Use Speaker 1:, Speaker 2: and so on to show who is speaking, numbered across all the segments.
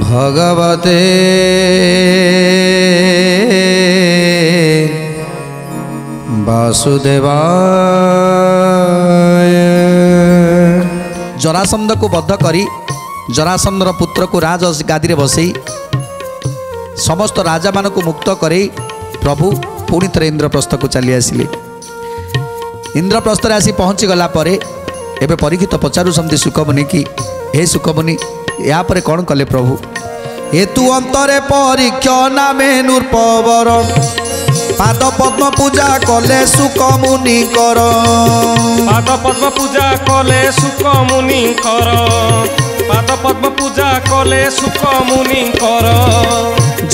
Speaker 1: भगवते वासुदेवाय। जरासंध को बद्ध करी जरासंधर पुत्र को राज गादी रे बसई समस्त राजा मान को मुक्त करे प्रभु पुणी थे इंद्रप्रस्थ को चली आसिले। इंद्रप्रस्थ आसी पहुँची गला परे एबे परीक्षित पचारुछंती सुकमुनि की हे सुकमुनि या परे कौन कले प्रभु? हेतु अंतरे परीक्षा नामे नूर्पवर पाद पद्म पूजा कले सुकमुनि कर।
Speaker 2: पाद पद्म पूजा कले सुकमुनि कर। पाद पद्म पूजा कले सुकमुनि कर।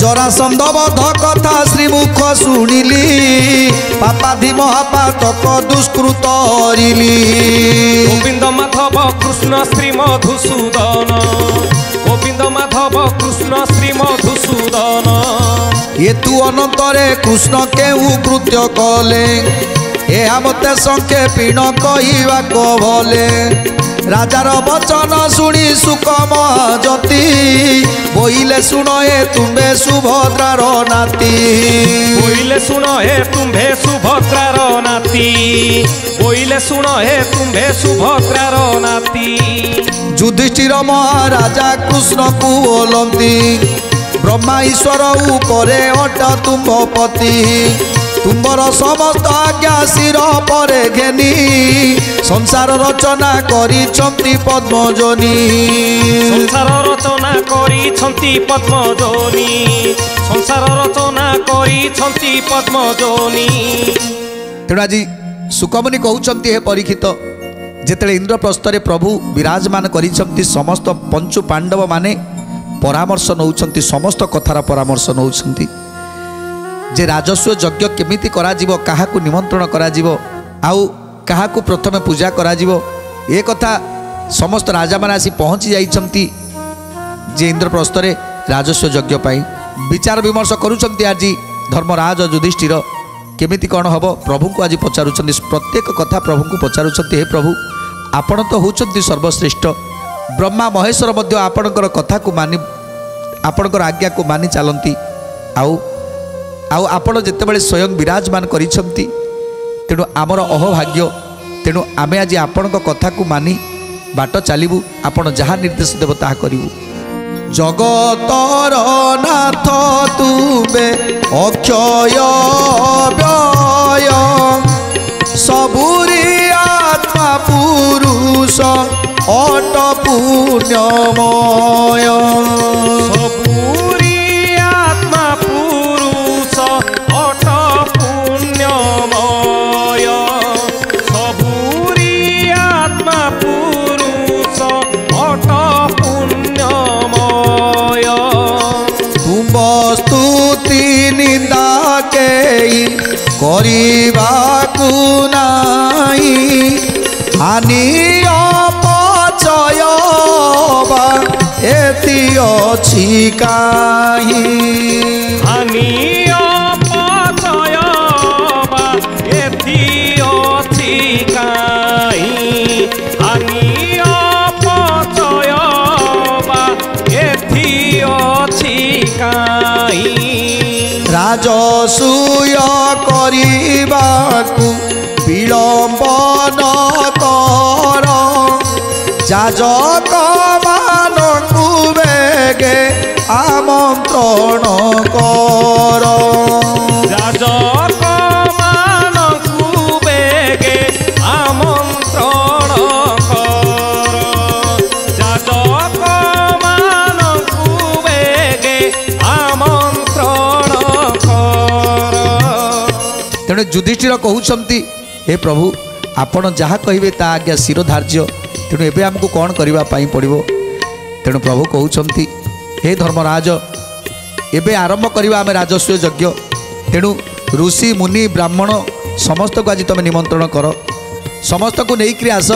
Speaker 1: जरासंध बध कथा श्रीमुख शुणिली पापाधि महापातक दुष्कृत हरिली।
Speaker 2: गोविंद माधव कृष्ण श्री मधुसूदन। गोविंद माधव कृष्ण श्री मधुसूदन।
Speaker 1: हेतु अनंतरे कृष्ण केहू कृत्य कले ଏହା मते संक्षेपीण कहवाक भले। राजार वचन शुणी सुकम जति बोइले शुण हे तुम्भे सुभद्रार नाती।
Speaker 2: बोइले शुण हे तुम्भे सुभद्रार नाती। बोइले शुण हे तुम्भे सुभद्रार नाती।
Speaker 1: युधिष्ठिर महाराजा कृष्ण को बोलती ब्रह्मा ईश्वर उपरे अट तुम्भ पति। तुम्बर समस्त आज्ञा शिर परे घेनी संसार रचना करी पद्मजनी।
Speaker 2: संसार रचना करी पद्मजनी। संसार रचना करी पद्मजनी।
Speaker 1: तेणु आज सुकमुनि कहउछंती हे परीक्षित जेतेले इंद्रप्रस्थ प्रभु विराजमान करिछंती समस्त पंचु पांडव माने परामर्श नौछंती समस्त कथार परामर्श नौछंती जे राजस्व यज्ञ केमिति करा जीवो काहाकु निमंत्रण करा जीवो आउ काहाकु प्रथमे पूजा करा जीवो ए कथा समस्त राजा माने आसी पहुँची जाइछंती जे इंद्रप्रस्थ रे राजस्व यज्ञ पाई विचार विमर्श करूछंती। आज धर्मराज युधिष्ठिर केमिति कौन हम प्रभु को आज पचारुछंती प्रत्येक कथा प्रभु को पचारुछंती हे प्रभु आपण तो होउछंती सर्वश्रेष्ठ ब्रह्मा महेश्वर मध्य आपणकर कथा को मानि आपणकर आज्ञा को मानि चलती आउ आपण जितेबाला स्वयं विराजमान करिछंती तेणु आमर अहोभाग्य। तेणु आमे आज आपण कथा को मानि बाट चलू आपण जहाँ निर्देश देव ताहा करिवु। जगतर नाथ तुबे अक्षय व्यय सबुरी आत्मा पुरुष अट पुण्यमय।
Speaker 2: सबुरी आत्मा पुरुष अट पुण्यमय। सबुरी आत्मा पुरुष अट पुण्यमय।
Speaker 1: तुम स्तुति निंदा के करिबाकु नाई हानि अपचय बा एति अछि काहि।
Speaker 2: हानि अपचय बा एति अछि काहि। हानि अपचय बा एति अछि काहि।
Speaker 1: राजसूय करिबाकु विलम्ब न कर जाजक मानकु बेगे आमंत्रण कर।
Speaker 2: जाजक मानकु बेगे आमंत्रण कर। जाजक मानकु बेगे आमंत्रण कर।
Speaker 1: तेणु युधिष्ठिर कहउछंती हे प्रभु आपण जहाँ कहिबे ता आज्ञा शिरोधार्य। तेणु एबे हमको कौन करबा पाई पड़िबो? तेणु प्रभु कहउछंती हे धर्मराज एबे आरंभ करबा आमे राजस्व यज्ञ। तेणु ऋषि मुनि ब्राह्मण समस्त को आज तुम निमंत्रण कर समस्त को लेकर आस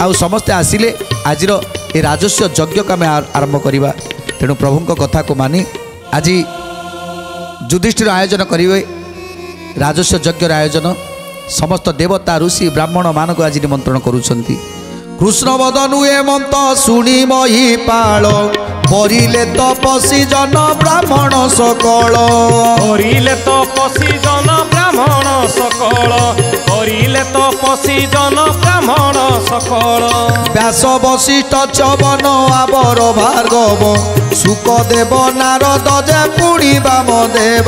Speaker 1: आउ समस्ते आसिले आजिर ए राजस्व यज्ञ को आम आरंभ करवा। तेणु प्रभु कथा को मानि आज युधिष्ठिर आयोजन करेंगे राजस्व यज्ञ आयोजन समस्त देवता ऋषि ब्राह्मण मान को आज निमंत्रण करुछंती। কৃষ্ণ বদনু হেমন্ত শুনি মহিপাল বরিলে তপসী জন ব্রাহ্মণ সকল
Speaker 2: করিলে তপসী জন ব্রাহ্মণ সকল করিলে তপসী জন ব্রাহ্মণ সকল
Speaker 1: ব্যাস বশিষ্ঠ চবন আবর ভার্গব সুকদেব নারদ যে পুণি বামদেব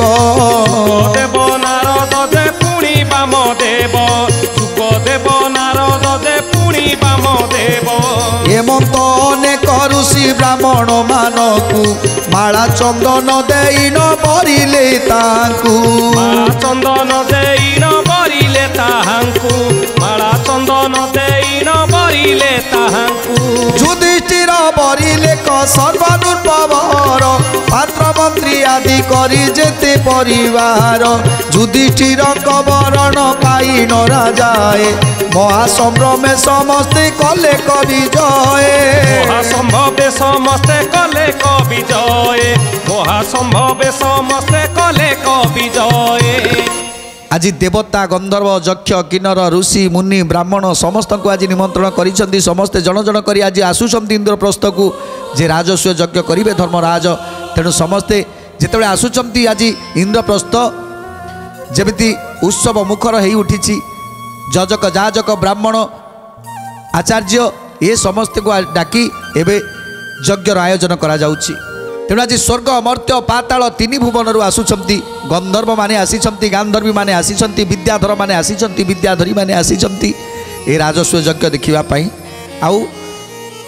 Speaker 2: দেব নারদ যে পুণি বামদেব সুকদেব নারদ যে পুণি বামদেব
Speaker 1: হেমন্ত অনেক ঋষি ব্রাহ্মণ মানকু মালা চন্দন দেইন বরিলে তাঙ্কু
Speaker 2: মালা চন্দন ଦେଇନ ବରିଲେ ତାହାଙ୍କୁ ମାଳା ଚନ୍ଦନ ଦେଇନ ବରିଲେ ତାହାଙ୍କୁ
Speaker 1: যুধিষ্ঠির বরিলে ক সর্বানুপবর পাত্র মন্ত্রী আদি করি যেতে পরিবার যুধিষ্ঠির কবরণ পাইন রাজায় মহাসম্ভ্রমে সমস্তে কলে কবি জয়
Speaker 2: মহাসম্ভবে ସମସ୍ତେ କଲେ କବି ଜୟ ମହାସମ୍ଭବେ ସମସ୍ତେ କଲେ କବି ଜୟ
Speaker 1: আজি দেবতা গন্ধর্ব যক্ষ কিন্নর ঋষি মুনি ব্রাহ্মণ সমস্ত আজ নিমন্ত্রণ করেছেন সমস্তে জন জন করে আজ আসুচার ইন্দ্রপ্রস্থকু যে রাজস্ব যজ্ঞ করবে ধর্মরাজ তেণু সমস্তে যেতবে আসুচার আজ ইন্দ্রপ্রস্থ যেমিতি উৎসব মুখর হয়ে উঠিছি যজক যাজক ব্রাহ্মণ আচার্য এ সমস্ত ডাকি এবে যজ্ঞর আয়োজন করা যাଉଛି তেণু আজ স্বর্গ মর্ত্য পাতাল তিন ভুবনর আসুচার গন্ধর্ব মানে আসিছেন গান্ধর্বী মানে আসিছেন বিদ্যাধর মানে আসিছেন বিদ্যাধরী মানে আসিছেন এ রাজস্ব যজ্ঞ দেখা আউ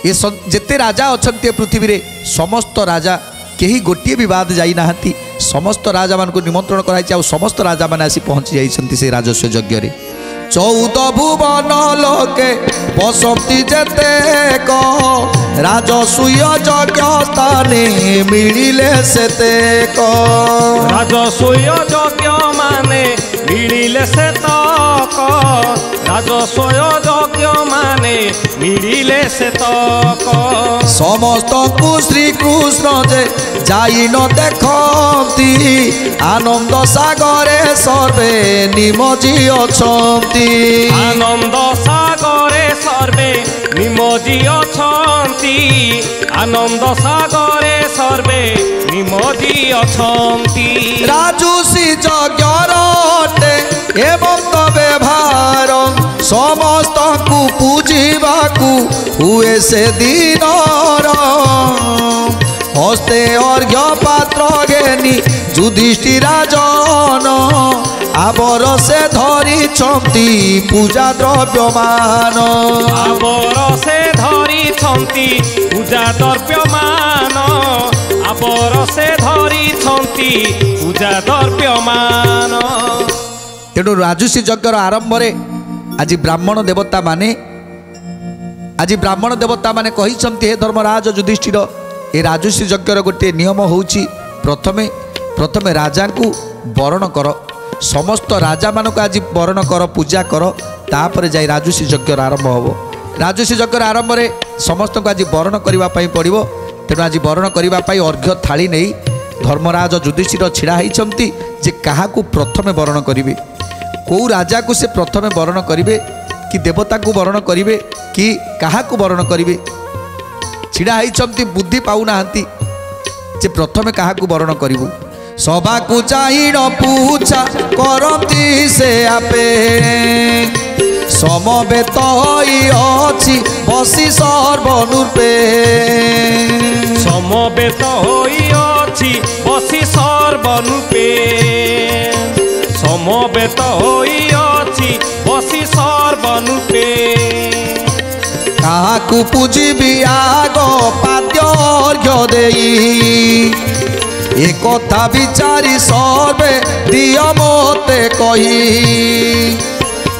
Speaker 1: এ যেতে রাজা অনেক পৃথিবীরে সমস্ত রাজা কেহি গোটিয়ে বি বাদ যাই না সমস্ত রাজা মানুষ নিমন্ত্রণ করা হয়েছে আউ সমস্ত রাজা মানে আসি পৌঁছি যাইছেন সেই রাজস্ব যজ্ঞরে 14 ভুবন লোকে বসতি যেতে ক রাজসূয় যজ্ঞ স্থানে মিলিলে সেতে ক
Speaker 2: রাজসূয় যজ্ঞ মানে মিলিলে সেতক রাজসূয় যজ্ঞ মানে মিলিলে সেতক
Speaker 1: সমস্তকু শ্রীকৃষ্ণ যে যাই ন দেখতি আনন্দ সাগরে সর্বে নিমজি অছন্তি
Speaker 2: আনন্দ সাগরে সর্বে নিমজি অছন্তি আনন্দ সাগরে সর্বে নিমজি অছন্তি
Speaker 1: রাজুষি যজ্ঞরটে এবং তবে ভার সমস্তকু পুজিবাকু হুয়ে সে দিনর হস্তে অর্ঘ্য পাত্র ঘেনি যুধিষ্ঠিরা জন আবর সে ধরিছন্তি পূজা দ্রব্যমান
Speaker 2: আবর সে ধরিছন্তি পূজা দ্রব্যমান আবর সে ধরিছন্তি পূজা দ্রব্যমান
Speaker 1: তেণু রাজুষি যজ্ঞর আরম্ভরে আজি ব্রাহ্মণ দেবতা মানে কহিছন্তি হে ধর্মরাজ যুধিষ্ঠির এ রাজুষি যজ্ঞর গোटे নিয়ম হଉଛି প্রথমে রাজাଙ୍କୁ বরণ কর সমস্ত রাজা মানুষ আজ বরণ কর পূজা কর তাপরে যাই রাজুষি যজ্ঞর আরম্ভ হব রাজুষি যজ্ঞর আরম্ভরে সমস্ত আজ বরণ করা পড়ব তেণু আজ বরণ করা অর্ঘ্য থাଳି নেই ধর্মরাজ যুধিষ্ঠির ছিড়া হয়েছেন যে কাহাକୁ প্রথমে বরণ করবে কেউ রাজাকে সে প্রথমে বরণ করবে কি দেবতাকে বরণ করবে কি কাহাକୁ বরণ করবে ছিড়া হয়েছেন বুদ্ধি পাওনা যে প্রথমে কাহাକୁ বরণ করবু সভাকু চাহিণ পুছা করতি সে আপে সমবেত হই অছি বসি সর্বনূপে
Speaker 2: সমবেত হই অছি বসি সর্বনূপে সমবেত হই অছি বসি সর্বনূপে
Speaker 1: কাহাକୁ পুজিবি আগ পাদ্য অর্ঘ্য দেই এ কথা বিচারি সর্বে দিয় মতে কহি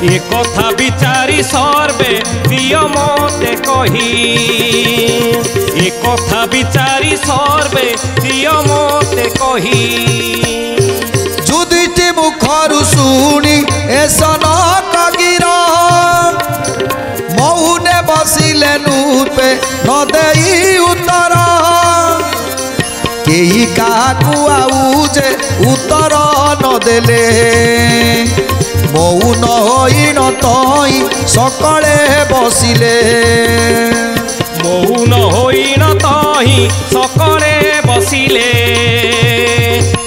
Speaker 2: এ কথা বিচারি সর্বে দিয় মতে কহি এ কথা বিচারি সর্বে দিয় মতে কহি
Speaker 1: যুধিষ্ঠি মুখরু শুনি এসন কগির মৌনে বসিলে নূপে নদেই উত্তর কেহি কাহাକୁ আউ যে উত্তর নদেলে মৌন হইন তই সকলে বসিলে
Speaker 2: মৌন হইন তহি সকলে বসিলে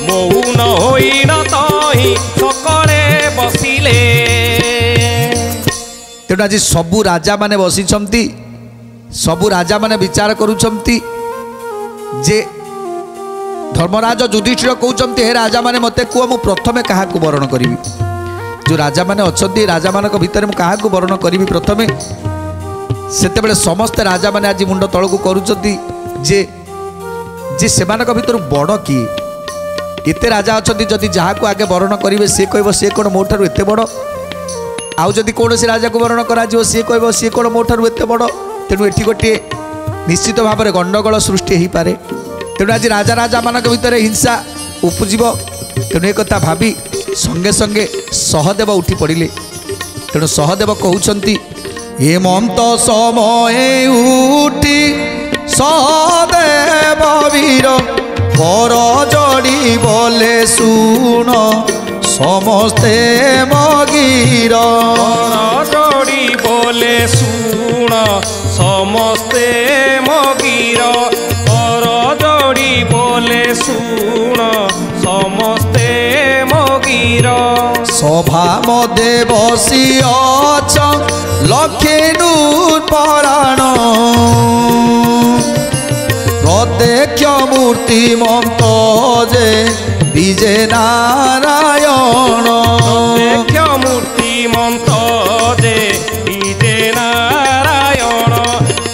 Speaker 2: মৌন হইন তহি সকলে বসিলে।
Speaker 1: তেଣୁ ଆଜି ସବୁ ରାଜାମାନେ ବସିଛନ୍ତି, ସବୁ ରାଜାମାନେ ବିଚାର କରୁଛନ୍ତି ଯେ ଧର୍ମରାଜ ଯୁଧିଷ୍ଠିର କହୁଛନ୍ତି ହେ ରାଜାମାନେ ମୋତେ କୁହ ମୁଁ ପ୍ରଥମେ କାହାକୁ ବରଣ କରିବି। ଯେଉଁ ରାଜାମାନେ ଅଛନ୍ତି ରାଜାମାନଙ୍କ ଭିତରେ ମୁଁ କାହାକୁ ବରଣ କରିବି ପ୍ରଥମେ। ସେତେବେଳେ ସମସ୍ତେ ରାଜାମାନେ ଆଜି ମୁଣ୍ଡ ତଳକୁ କରୁଛନ୍ତି ଯେ ଯେ ସେମାନଙ୍କ ଭିତରୁ ବଡ଼ କିଏ। ଏତେ ରାଜା ଅଛନ୍ତି ଯଦି ଯାହାକୁ ଆଗେ ବରଣ କରିବେ ସିଏ କହିବ ସିଏ କ'ଣ ମୋ ଠାରୁ ଏତେ ବଡ଼, ଆଉ ଯଦି କୌଣସି ରାଜାକୁ ବରଣ କରାଯିବ ସିଏ କହିବ ସିଏ କ'ଣ ମୋ ଠାରୁ ଏତେ ବଡ଼। ତେଣୁ ଏଠି ଗୋଟିଏ ନିଶ୍ଚିତ ଭାବରେ ଗଣ୍ଡଗୋଳ ସୃଷ୍ଟି ହୋଇପାରେ। ତେଣୁ ଆଜି ରାଜା ରାଜାମାନଙ୍କ ଭିତରେ ହିଂସା ଉପୁଜିବ। ତେଣୁ ଏକଥା ଭାବି ସଙ୍ଗେ ସଙ୍ଗେ ସହଦେବ ଉଠି ପଡ଼ିଲେ। ତେଣୁ ସହଦେବ କହୁଛନ୍ତି ହେମନ୍ତ ସମୟେ ଉଠି ସହଦେବ ବୀର କର ଯୋଡ଼ି ବୋଲେ ଶୁଣ ସମସ୍ତେ ମଗିର।
Speaker 2: ଯୋଡ଼ି ବୋଲେ ଶୁଣ ସମସ୍ତେ ମଗିର କର ଯୋଡ଼ି ବୋଲେ ଶୁଣ ସମସ୍ତେ ମଗିର।
Speaker 1: ସଭା ମଧ୍ୟରେ ବସି ଅଛ ଲକ୍ଷେ ନୂପରାଣ ପ୍ରତ୍ୟକ୍ଷ ମୂର୍ତ୍ତିମନ୍ତ ଯେ ବିଜେ ନାରାୟଣ।
Speaker 2: ପ୍ରତ୍ୟକ୍ଷ ମୂର୍ତ୍ତିମନ୍ତ ଯେ ବିଜେ ନାରାୟଣ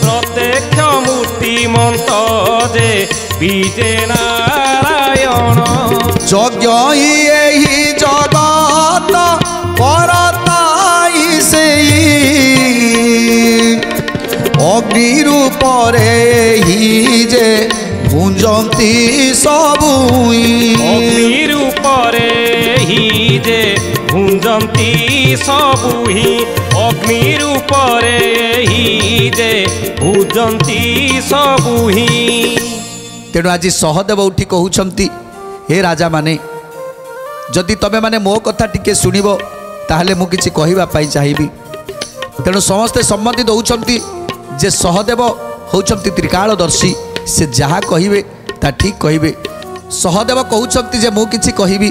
Speaker 2: ପ୍ରତ୍ୟକ୍ଷ ମୂର୍ତ୍ତିମନ୍ତ ଯେ ବିଜେ ନାରାୟଣ।
Speaker 1: ଯଜ୍ଞ ଏହି ଜଗତ କରତାଇ ସେଇ ଅଗ୍ନି ରୂପରେ ହି ଯେ ଗୁଞ୍ଜନ୍ତି ସବୁ
Speaker 2: ଅଗ୍ନି ରୂପରେ ହି ଯେ ଗୁଞ୍ଜନ୍ତି ସବୁ ହିଁ ଅଗ୍ନି ରୂପରେ ହି ଯେ ଗୁଞ୍ଜନ୍ତି ସବୁ ହିଁ।
Speaker 1: ତେଣୁ ଆଜି ସହଦେବ ଉଠି କହୁଛନ୍ତି ହେ ରାଜାମାନେ ଯଦି ତମେମାନେ ମୋ କଥା ଟିକେ ଶୁଣିବ ତାହେଲେ ମୁଁ କିଛି କହିବା ପାଇଁ ଚାହିଁବି। ତେଣୁ ସମସ୍ତେ ସମ୍ମତି ଦେଉଛନ୍ତି ଯେ ସହଦେବ ହେଉଛନ୍ତି ତ୍ରିକାଳଦର୍ଶୀ, ସେ ଯାହା କହିବେ ତା ଠିକ୍ କହିବେ। ସହଦେବ କହୁଛନ୍ତି ଯେ ମୁଁ କିଛି କହିବି।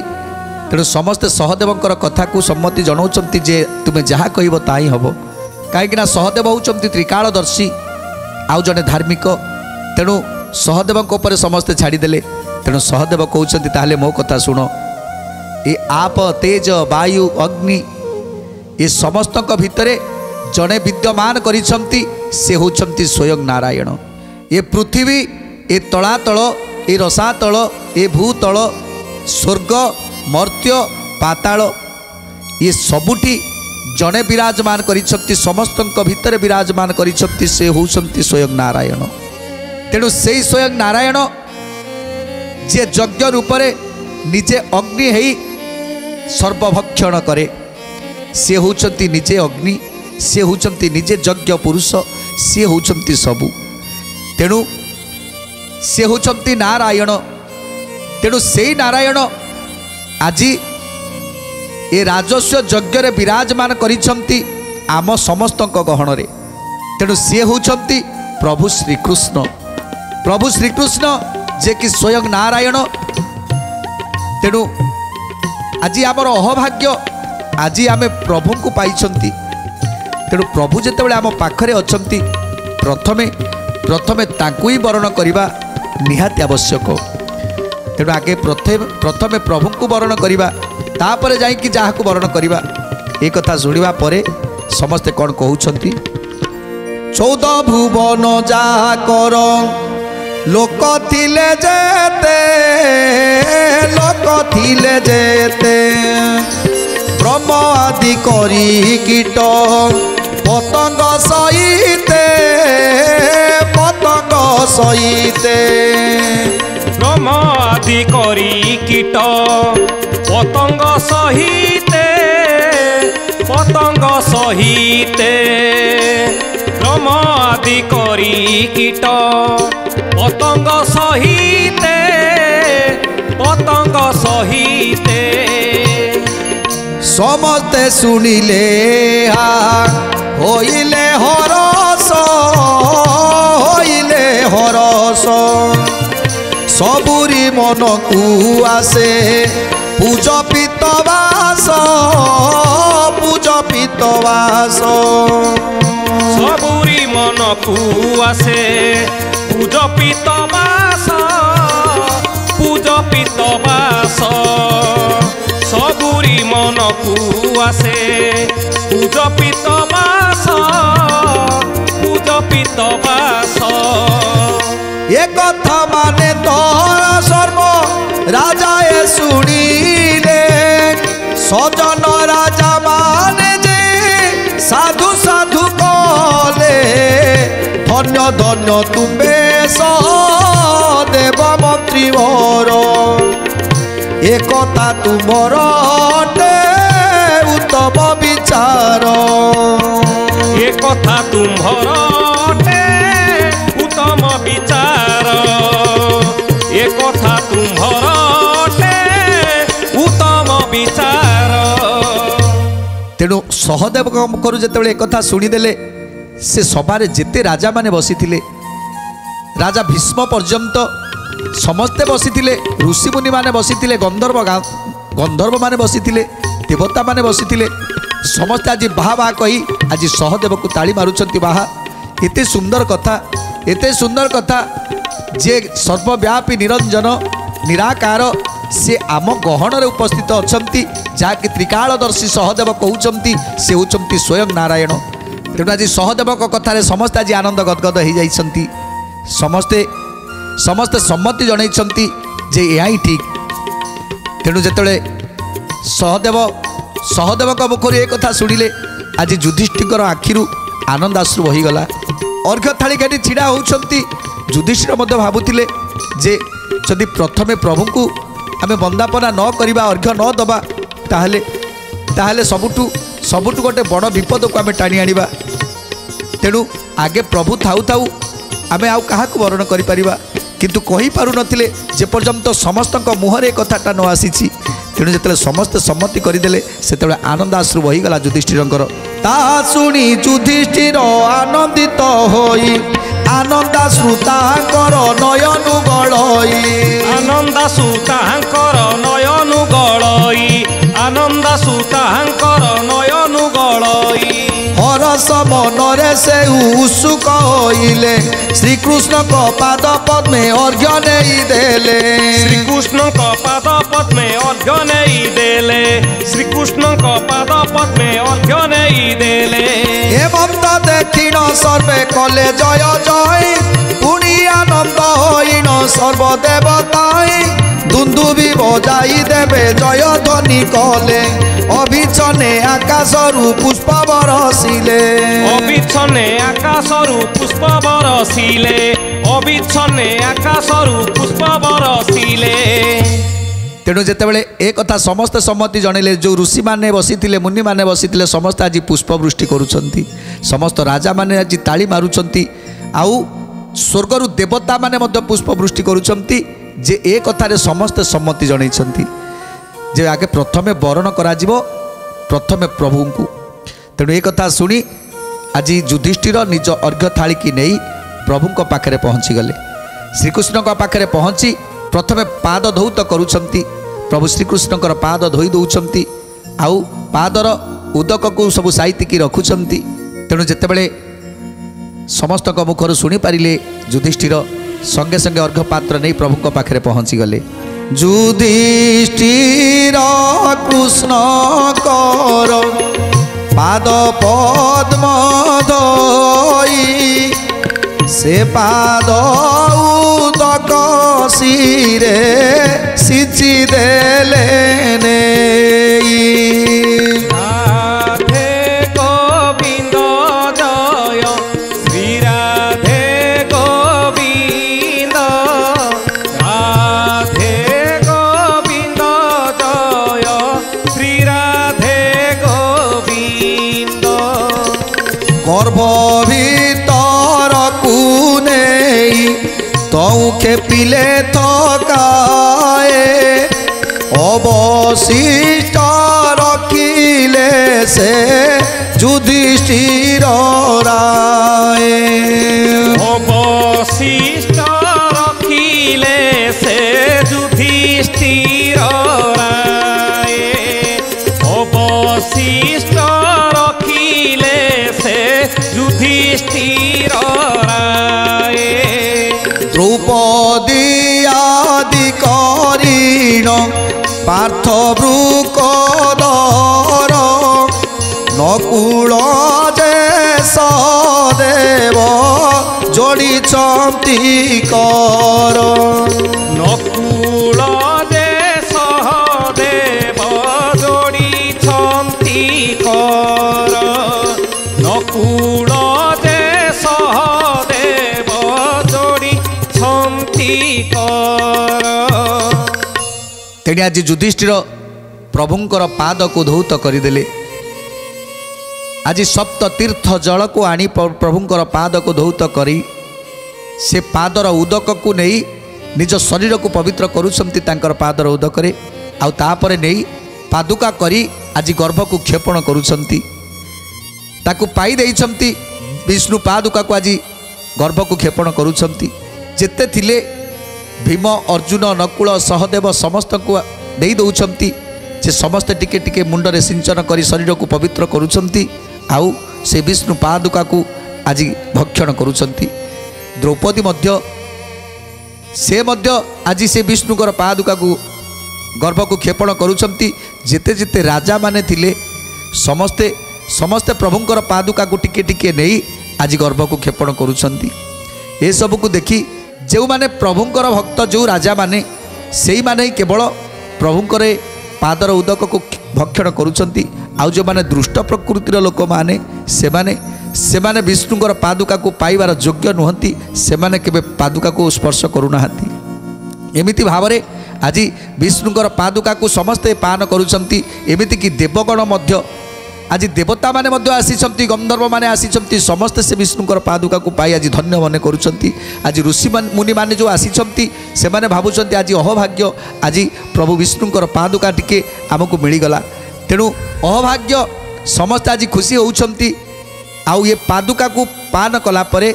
Speaker 1: ତେଣୁ ସମସ୍ତେ ସହଦେବଙ୍କର କଥାକୁ ସମ୍ମତି ଜଣାଉଛନ୍ତି ଯେ ତୁମେ ଯାହା କହିବ ତାହା ହିଁ ହେବ। କାହିଁକିନା ସହଦେବ ହେଉଛନ୍ତି ତ୍ରିକାଳଦର୍ଶୀ ଆଉ ଜଣେ ଧାର୍ମିକ। ତେଣୁ ସହଦେବଙ୍କ ଉପରେ ସମସ୍ତେ ଛାଡ଼ିଦେଲେ। ତେଣୁ ସହଦେବ କହୁଛନ୍ତି ତାହେଲେ ମୋ କଥା ଶୁଣ। ଏ ଆପ ତେଜ ବାୟୁ ଅଗ୍ନି ଏ ସମସ୍ତଙ୍କ ଭିତରେ ଜଣେ ବିଦ୍ୟମାନ କରିଛନ୍ତି, ସେ ହେଉଛନ୍ତି ସ୍ୱୟଂ ନାରାୟଣ। ଏ ପୃଥିବୀ ଏ ତଳାତଳ ଏ ରସାତଳ ଏ ଭୂତଳ ସ୍ୱର୍ଗ ମର୍ତ୍ୟ ପାତାଳ ଏ ସବୁଠି ଜଣେ ବିରାଜମାନ କରିଛନ୍ତି, ସମସ୍ତଙ୍କ ଭିତରେ ବିରାଜମାନ କରିଛନ୍ତି, ସେ ହେଉଛନ୍ତି ସ୍ୱୟଂ ନାରାୟଣ। ତେଣୁ ସେଇ ସ୍ୱୟଂ ନାରାୟଣ ଯିଏ ଯଜ୍ଞ ରୂପରେ ନିଜେ ଅଗ୍ନି ହେଇ ସର୍ବଭକ୍ଷଣ କରେ, ସିଏ ହେଉଛନ୍ତି ନିଜେ ଅଗ୍ନି, ସିଏ ହେଉଛନ୍ତି ନିଜେ ଯଜ୍ଞ ପୁରୁଷ, ସିଏ ହେଉଛନ୍ତି ସବୁ। ତେଣୁ ସିଏ ହେଉଛନ୍ତି ନାରାୟଣ। ତେଣୁ ସେଇ ନାରାୟଣ ଆଜି ଏ ରାଜସ୍ୱ ଯଜ୍ଞରେ ବିରାଜମାନ କରିଛନ୍ତି ଆମ ସମସ୍ତଙ୍କ ଗହଣରେ। ତେଣୁ ସିଏ ହେଉଛନ୍ତି ପ୍ରଭୁ ଶ୍ରୀକୃଷ୍ଣ। ପ୍ରଭୁ ଶ୍ରୀକୃଷ୍ଣ ଯେ କି ସ୍ୱୟଂ ନାରାୟଣ। ତେଣୁ ଆଜି ଆମର ଅହଭାଗ୍ୟ, ଆଜି ଆମେ ପ୍ରଭୁଙ୍କୁ ପାଇଛନ୍ତି। ତେଣୁ ପ୍ରଭୁ ଯେତେବେଳେ ଆମ ପାଖରେ ଅଛନ୍ତି ପ୍ରଥମେ ତାଙ୍କୁ ହିଁ ବରଣ କରିବା ନିହାତି ଆବଶ୍ୟକ। ତେଣୁ ଆଗେ ପ୍ରଥମେ ପ୍ରଭୁଙ୍କୁ ବରଣ କରିବା, ତାପରେ ଯାଇକି ଯାହାକୁ ବରଣ କରିବା। ଏ କଥା ଶୁଣିବା ପରେ ସମସ୍ତେ କ'ଣ କହୁଛନ୍ତି? 14 ଭୁବନ ଯାକର ଲୋକ ଥିଲେ ଯେତେ ବ୍ରହ୍ମ ଆଦି କରି କୀଟ ପତଙ୍ଗ ସହିତେ
Speaker 2: ବ୍ରହ୍ମ ଆଦି କରି କୀଟ ପତଙ୍ଗ ସହିତେ ବ୍ରହ୍ମ ଆଦି କରି କୀଟ পতঙ্গ সহিতে
Speaker 1: समस्ते शुणिले होइले हरस होइले हरस सबुरी मन को आसे पूज पितवास
Speaker 2: सबुरी मन को आसे पूज पितवास सबुरी मन को आसे पूज पितवास
Speaker 1: ये कथा माने तो सर्व राजाए शुणिले सजन राजा माने जे साधु साधु कले धन्य धन्य तुम्बे देव मंत्री वर एकता तुमर उत्तम विचार
Speaker 2: एकता तुम्हर उत्तम विचार एकथा तुम्हर उत्तम विचार।
Speaker 1: तेणु सहदेव करू जेतेबेले एक कथा शुणिदेले से सभारे जेते राजा माने बसिथिले राजा भीष्म पर्यंत समस्ते बसिथिले ऋषिमुनि माने बसिथिले गंधर्व माने बसिथिले देवता माने बसिथिले समस्ते आज बाहा बाहा कही आज सहदेव को ताली मारुचंती बाहा एते सुंदर कथा जे सर्वव्यापी निरंजन निराकार से आम गहन उपस्थित अछंती जाकि त्रिकालदर्शी सहदेव कहउचंती से होचंती स्वयं नारायण। तेणु आज सहदेव कथार समस्ते आज आनंद गदगद हो जाइछंती समस्ते सम्मति जनइछंती जे यह ही ठीक। तेणु जेतेबेले सहदेव मुखर एक कथा शुणिले आज युधिष्ठिर आखिरु आनंद आश्रु बहीगला अर्घ्य थाली काटी छिड़ा होउछंती युधिष्ठिर मध्य भाबुथिले जे जदि प्रथमे प्रभु को आमे वंदापना न करिबा अर्घ्य न दबा ताहले सबुठु गोटे बड़ विपद को आमे टाणी आनिबा। तेणु आगे प्रभु थाउ थाउ आमे आउ काहाकु वर्ण करि परिबा किंतु कहि पारु नथिले जे पर्यंत समस्तक मुहरे कथाटा न आसीछि। तेणु जेतेले समस्त सम्मति करदेले सेतेबेले आनंद आश्रु बहीगला युधिष्ठिरंकर ता शुणी युधिष्ठिर आनंदित होई आनंदाश्रु तांकर नयनु गलई
Speaker 2: आनंदाश्रु तांकर नयनु गलई आनंदाश्रु तांकर नयनु गलई
Speaker 1: हरस मनरे से उत्सुक होइले श्रीकृष्ण को पाद पद्मे अर्घ्य नहीं देले
Speaker 2: श्रीकृष्ण को पाद पद्मे अर्घ्य नहीं देले श्रीकृष्ण को पाद पद्मे अर्घ्य नहीं देले
Speaker 1: एवं तो दक्षिण सर्वे कले जय जय पुणी आनंद होइन सर्वदेवताई दुंदुबी बजाई देवे जय ध्वनि कले अभिचने आकाशरु पुष्प बरसिले
Speaker 2: अभिचने आकाशरु पुष्प बरसिले अभिचने आकाशरु पुष्प बरसिले।
Speaker 1: तेणु जेतेबेले एक कथा समस्त सम्मति जनइले जो ऋषि माने बसिथिले मुनि माने बसिथिले समस्त आज पुष्पवृष्टि करुछंती समस्त राजा माने आज ताली मारुछंती आउ स्वर्गरु देवता माने मध्य पुष्पवृष्टि करुछंती जे ए कथारे समस्त सम्मति जनइछंती जे आगे प्रथमे वरण करा जिवो प्रथमे प्रभु को। तेणु एक कथा शुणी आज युधिष्ठिर निज अर्घ्य थाली की नहीं प्रभु को पाखरे पहुँची गले श्रीकृष्ण को पाखरे पहुँची प्रथमे पाद धौत करुछंती प्रभु श्रीकृष्ण पाद धोई दौरान आउ पादर उदक को सब साइतिकी रखुंट। तेणु जितेबले समस्त मुखर शुणी पारे युधिष्ठिर संगे संगे अर्घ्य पात्र नहीं प्रभु पाखे पहुँची गले। युधिष्ठिर कृष्ण कर पाद पद्म धोई से पाद उदक सिरे सिंची देले
Speaker 2: राधे गोविंद जय श्री राधे गोविंद राधे गोविंद जय श्री राधे गोविंद।
Speaker 1: गर्भ भीतर कुने तौखे पिले थकाए अवशिष्ट रखी से युधिष्ठिर राय
Speaker 2: अवशिष्ट रखिले से युधिष्ठिर राय अवशिष्ट रखिले से युधिष्ठिर राय
Speaker 1: द्रौपदी आदि करीण पार्थ ब्रुकोदर नकुल जे सहदेव जोड़िछन्ति कर
Speaker 2: नकुल जे सहदेव जोड़िछन्ति कर नकुल जे सहदेव जोड़िछन्ति कर
Speaker 1: तेणु आज युधिष्ठिर प्रभुंकर पाद को धौत करदेले आज सप्त तीर्थ जल को आनी प्रभुंकर पाद को धौत करी से पादर उदक को नहीं निज शरीर को पवित्र करुछंती तांकर पादर उदकरे आउ तापरे नहीं पादुका करी आज गर्भ को क्षेपण करुछंती ताकु पाई देइछंती विष्णु पादुका को आज गर्भ को क्षेपण करुछंती जेते थिले भीम अर्जुन नकुल सहदेव समस्त को दे दौरान से समस्ते टिके टिके मुंडरे सिंचन करी शरीर को पवित्र करुछंती आउ से विष्णु पादुका को आज भक्षण करुछंती द्रौपदी मध्य से मध्य आज से विष्णुकर पादुका को गर्भ को क्षेपण करुछंती जेते जेते राजा माने थिले समस्ते समस्ते प्रभुंकर पादुका को टिके टिके नहीं आज गर्भ को क्षेपण करुछंती ए सब को देखी जो माने प्रभुंकर भक्त जो राजा माने से ही माने केवल प्रभुंकर पादर उदक को भक्षण करुछंती आउ जो माने दुष्ट प्रकृतिर लोक माने से माने विष्णुंकर पादुका को पाइबार योग्य नुहंती से माने केबे पादुका को स्पर्श करुनाहांती एमिति भावरे आज विष्णुंकर पादुका को समस्ते पान करुछंती एमिति कि देवगण मध्य आज देवता माने मध्य आसीचंती गंधर्व माने आसीचंती समस्ते से विष्णुंकर पादुका को पाई आज धन्य मन करुछंती आज ऋषि मुनि माने जो आसीचंती से माने भाबुचंती आज अहोभाग्य आज प्रभु विष्णुंकर पादुका टिके आमको मिलीगला तेणु अहोभाग्य समस्ते आज खुशी होउछंती आउ ये पादुका को पान कला परे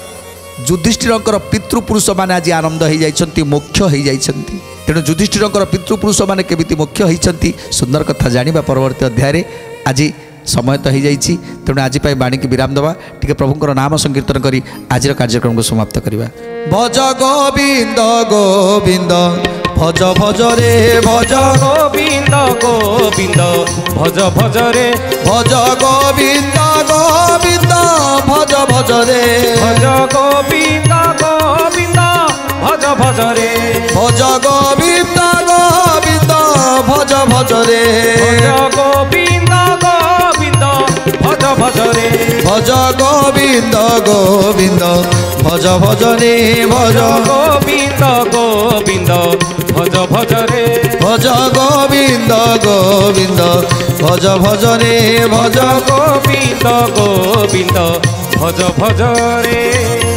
Speaker 1: युधिष्ठिरंकर पितृपुरुष माने आज आनंद हो जाइछंती मोक्ष हो जाइछंती तेणु युधिष्ठिरंकर पितृपुरुष माने केमिति मोक्ष होइछंती सुंदर कथा जानिबा परवर्ती अध्याय रे आज समय तो हो जाइए तेणु आज बाणी की विराम दवा टी प्रभुंर नाम संकीर्तन करी आज कार्यक्रम को समाप्त करवा भज गोविंद गोविंद भज भज रे भज
Speaker 2: गोविंद गोविंद भज भज रे
Speaker 1: भज गोविंद गोविंद भज भज रे
Speaker 2: भज गोविंद गोविंद भज भज रे
Speaker 1: भज गोविंद गोविंद भज भज रे
Speaker 2: भज गोविंद भज भज रे
Speaker 1: भज गोविंद गोविंद भज भज रे भज
Speaker 2: गोविंद गोविंद भज भज रे
Speaker 1: भज गोविंद गोविंद भज भज रे भज
Speaker 2: गोविंद गोविंद भज भज रे।